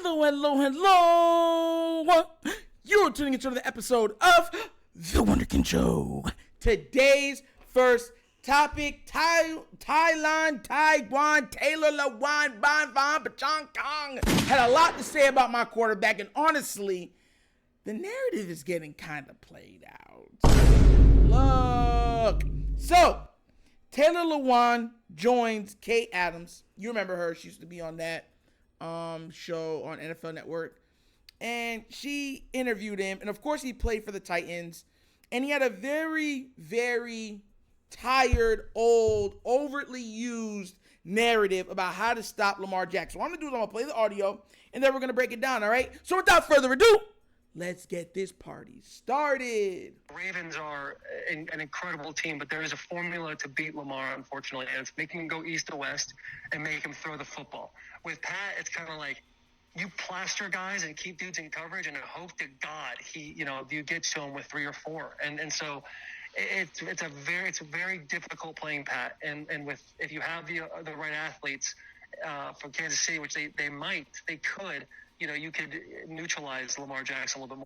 Hello. You're tuning into the episode of The Wunderkind Show. Today's first topic, Taiwan, Taylor Lewan, Pachang Kong had a lot to say about my quarterback, and honestly, the narrative is getting kind of played out. Look. So, Taylor Lewan joins Kate Adams. You remember her. She used to be on that show on NFL Network. And she interviewed him. And, of course, he played for the Titans. And he had a very, very tired, old, overtly used narrative about how to stop Lamar Jackson. What I'm going to do is I'm going to play the audio, and then we're going to break it down, all right? So, without further ado, let's get this party started. Ravens are an incredible team, but there is a formula to beat Lamar, unfortunately, and it's making him go east to west and make him throw the football. With Pat, it's kind of like you plaster guys and keep dudes in coverage and hope to God you get to him with 3 or 4. And so it's a very difficult playing Pat. And with if you have the right athletes from Kansas City, which they could. You could neutralize Lamar Jackson a little bit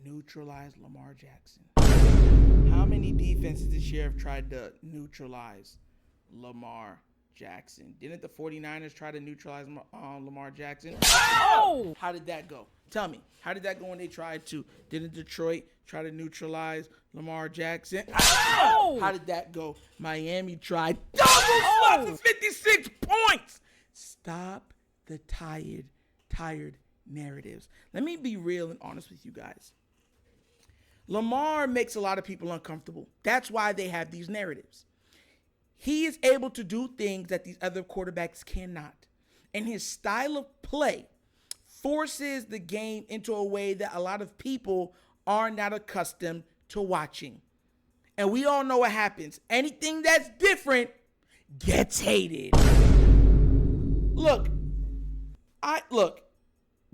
more. Neutralize Lamar Jackson. How many defenses this year have tried to neutralize Lamar Jackson? Didn't the 49ers try to neutralize Lamar Jackson? Oh! How did that go? Tell me. How did that go when they tried to? Didn't Detroit try to neutralize Lamar Jackson? Oh! How did that go? Miami tried. Double slots for 56 points! Stop the tired narratives. Let me be real and honest with you guys. Lamar makes a lot of people uncomfortable. That's why they have these narratives. He is able to do things that these other quarterbacks cannot. And his style of play forces the game into a way that a lot of people are not accustomed to watching. And we all know what happens. Anything that's different gets hated. Look,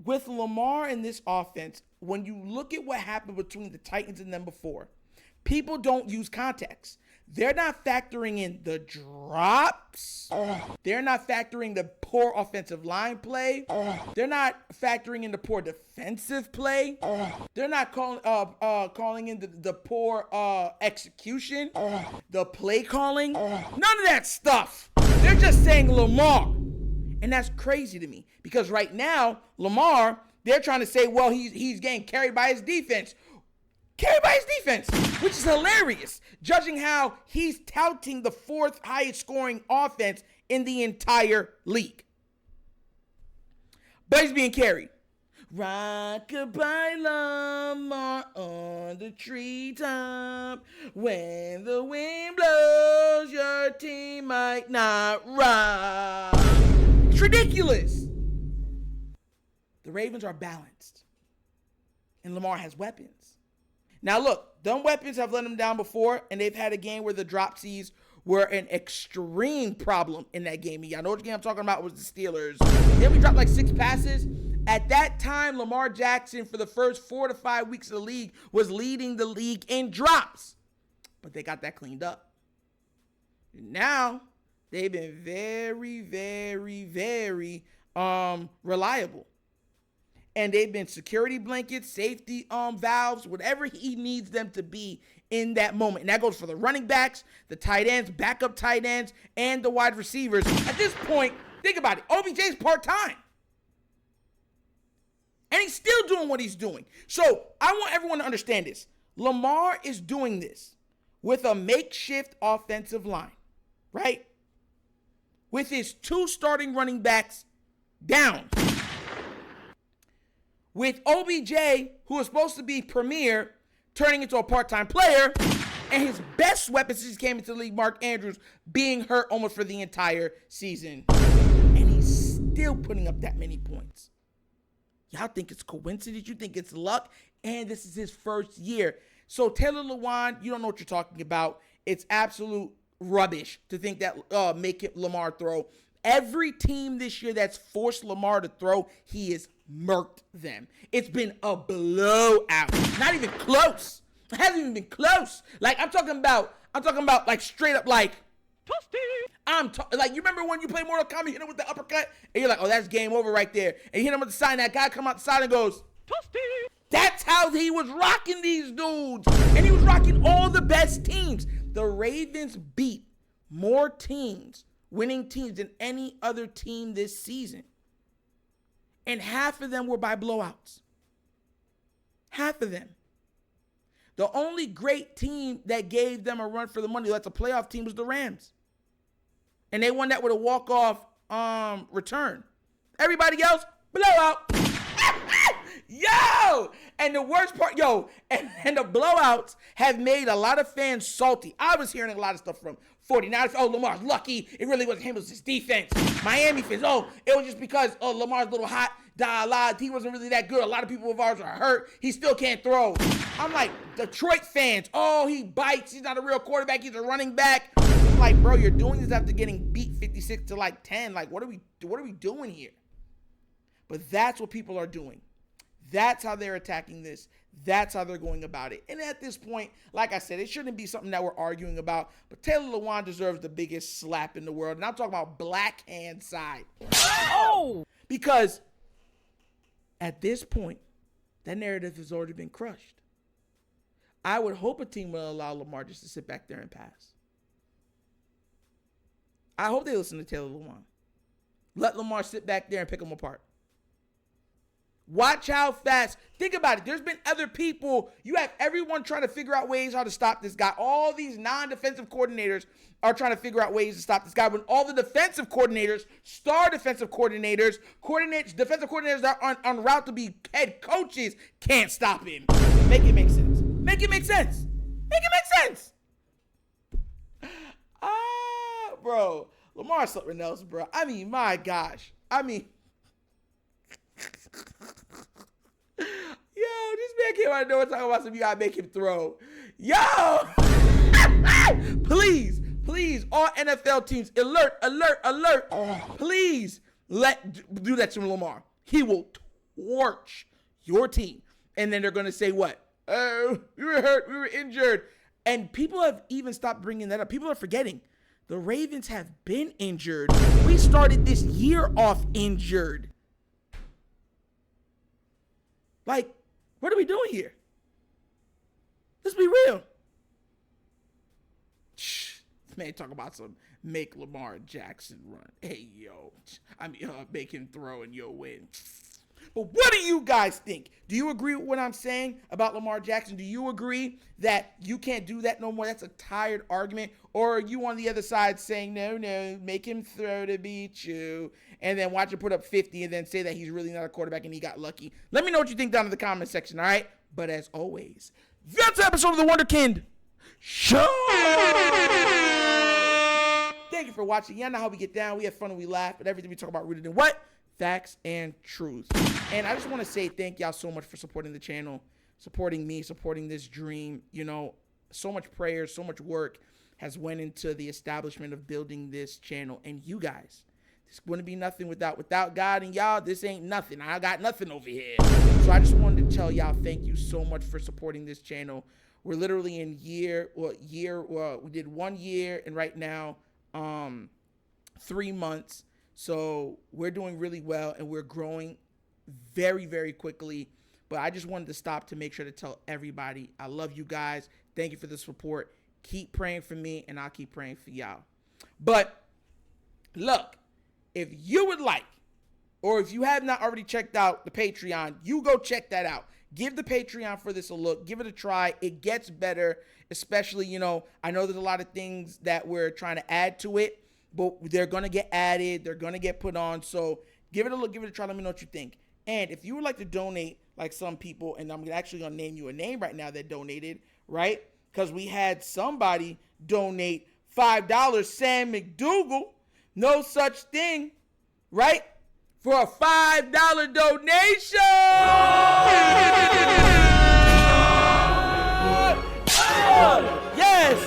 with Lamar in this offense, when you look at what happened between the Titans and them before, people don't use context. They're not factoring in the drops. They're not factoring the poor offensive line play. They're not factoring in the poor defensive play. They're not calling in the poor execution, the play calling. None of that stuff. They're just saying Lamar. And that's crazy to me because right now, Lamar, they're trying to say, well, he's getting carried by his defense. Carried by his defense, which is hilarious, judging how he's touting the 4th highest scoring offense in the entire league. But he's being carried. Rock-a-bye Lamar on the treetop. When the wind blows, your team might not rock. It's ridiculous. The Ravens are balanced. And Lamar has weapons. Now look, them weapons have let him down before, and they've had a game where the dropsies were an extreme problem in that game. And y'all know which game I'm talking about was the Steelers. Then we dropped like 6 passes. At that time, Lamar Jackson, for the first 4 to 5 weeks of the league, was leading the league in drops. But they got that cleaned up. Now, they've been very, very, very reliable. And they've been security blankets, safety valves, whatever he needs them to be in that moment. And that goes for the running backs, the tight ends, backup tight ends, and the wide receivers. At this point, think about it. OBJ's part-time. And he's still doing what he's doing. So I want everyone to understand this. Lamar is doing this with a makeshift offensive line, right? With his 2 starting running backs down. With OBJ, who is supposed to be premier, turning into a part-time player, and his best weapon since he came into the league, Mark Andrews, being hurt almost for the entire season. And he's still putting up that many points. Y'all think it's coincidence? You think it's luck? And this is his first year. So Taylor Lewan, you don't know what you're talking about. It's absolute rubbish to think that make Lamar throw. Every team this year that's forced Lamar to throw, he has murked them. It's been a blowout. Not even close. It hasn't even been close. Like I'm talking about like straight up like Like, you remember when you play Mortal Kombat, you hit him with the uppercut, and you're like, oh, that's game over right there. And you hit him with the side, and that guy come out the side and goes, Toasty. That's how he was rocking these dudes. And he was rocking all the best teams. The Ravens beat more teams, winning teams, than any other team this season. And half of them were by blowouts. Half of them. The only great team that gave them a run for the money, that's a playoff team, was the Rams. And they won that with a walk-off return. Everybody else, blowout. Yo! And the worst part, and the blowouts have made a lot of fans salty. I was hearing a lot of stuff from 49ers. Oh, Lamar's lucky. It really wasn't him. It was his defense. Miami fans, it was just because, Lamar's a little hot. He wasn't really that good. A lot of people of ours are hurt. He still can't throw. I'm like, Detroit fans, he bites. He's not a real quarterback. He's a running back. I'm like, bro, you're doing this after getting beat 56 to 10. Like, what are we doing here? But that's what people are doing. That's how they're attacking this. That's how they're going about it. And at this point, like I said, it shouldn't be something that we're arguing about. But Taylor Lewan deserves the biggest slap in the world. And I'm talking about black hand side. Oh! Because at this point, that narrative has already been crushed. I would hope a team will allow Lamar just to sit back there and pass. I hope they listen to Taylor Lewan. Let Lamar sit back there and pick them apart. Watch how fast. Think about it. There's been other people. You have everyone trying to figure out ways how to stop this guy. All these non-defensive coordinators are trying to figure out ways to stop this guy. When all the defensive coordinators, star defensive coordinators, defensive coordinators that are en route to be head coaches can't stop him. Make it make sense. Make it make sense. Make it make sense. Bro. Lamar's something else, bro. I mean, my gosh. Yo, this man came out of nowhere talking about you gotta make him throw. Yo! Please, all NFL teams, alert. Please do that to Lamar. He will torch your team. And then they're gonna say what? Oh, we were hurt, we were injured. And people have even stopped bringing that up. People are forgetting. The Ravens have been injured. We started this year off injured. Like, what are we doing here? Let's be real. This man talk about some make Lamar Jackson run. Hey, yo. Make him throw and you'll win. But what do you guys think? Do you agree with what I'm saying about Lamar Jackson? Do you agree that you can't do that no more? That's a tired argument. Or are you on the other side saying, no, make him throw to beat you, and then watch him put up 50 and then say that he's really not a quarterback and he got lucky? Let me know what you think down in the comment section, all right? But as always, that's an episode of the Wunderkind Show. Thank you for watching. Y'all know how we get down. We have fun and we laugh, but everything we talk about rooted in what? Facts and truth. And I just want to say thank y'all so much for supporting the channel, supporting me, supporting this dream. So much prayers, so much work has went into the establishment of building this channel. And you guys, this wouldn't be nothing without God and y'all. This ain't nothing. I got nothing over here. So I just wanted to tell y'all thank you so much for supporting this channel. We're literally in we did 1 year and right now 3 months. So we're doing really well and we're growing very, very quickly. But I just wanted to stop to make sure to tell everybody I love you guys. Thank you for the support. Keep praying for me and I'll keep praying for y'all. But look, if you would like, or if you have not already checked out the Patreon, you go check that out. Give the Patreon for this a look. Give it a try. It gets better, especially, I know there's a lot of things that we're trying to add to it, but they're going to get added. They're going to get put on. So give it a look. Give it a try. Let me know what you think. And if you would like to donate like some people, and I'm actually going to name you a name right now that donated, right? Because we had somebody donate $5, Sam McDougal, no such thing, right? For a $5 donation. Yes.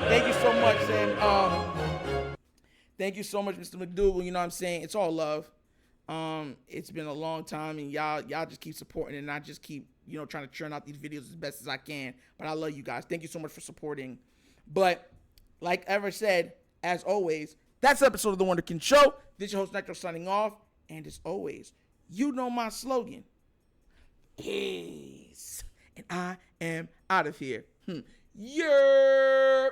Thank you so much, Sam. Thank you so much, Mr. McDougal. You know what I'm saying? It's all love. It's been a long time, and y'all just keep supporting, and I just keep, trying to churn out these videos as best as I can. But I love you guys. Thank you so much for supporting. But like Ever said, as always, that's the episode of The Wunderkind Show. This is your host, Necro, signing off. And as always, you know my slogan. Peace. And I am out of here. Yeah.